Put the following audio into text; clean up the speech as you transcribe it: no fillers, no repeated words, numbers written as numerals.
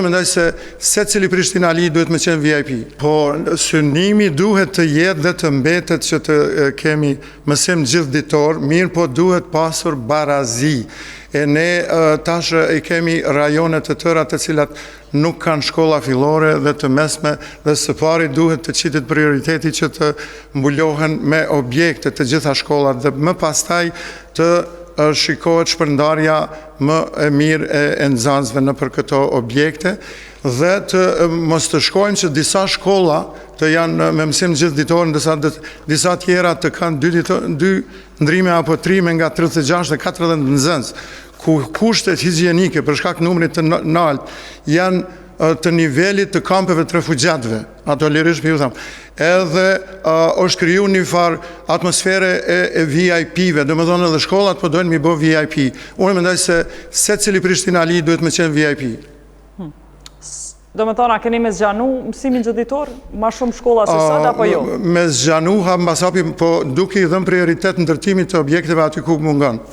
Unë mendoj se secili Prishtinali duhet me qenë VIP. Po synimi duhet të jetë dhe të mbetet që të kemi mësim gjithditor, mirë po duhet pasur barazi. E ne tash e kemi rajonet të tëra të cilat nuk kanë shkolla fillore dhe të mesme dhe së pari duhet të qitet prioriteti që të mbulohen me objekte të gjitha shkollat dhe më pastaj të shikohet shpërndarja më e mirë e nxënësve nëpër këto objekte dhe të mos të shkojmë që disa shkolla të janë me mësim gjithditor, ndërsa disa tjera të kanë dy ndrime apo trime nga 36 dhe 40 nxënës, ku kushtet higjienike për shkak numrit të lartë janë të nivelit të kampeve të refugjatëve, ato lirisht ju tham. Edhe është kriju një farë atmosfere e VIP-ve, domethënë edhe shkollat po dojnë mi bë VIP. Unë mendoj se secili Prishtinali duhet me qenë VIP. Do me thona, keni me zgjanu mësimin gjithditor? Ma shumë shkolla se sot, apo jo? Me zgjanu, mbasapi, po duke i dhënë prioritet ndërtimit të objekteve aty ku mungon.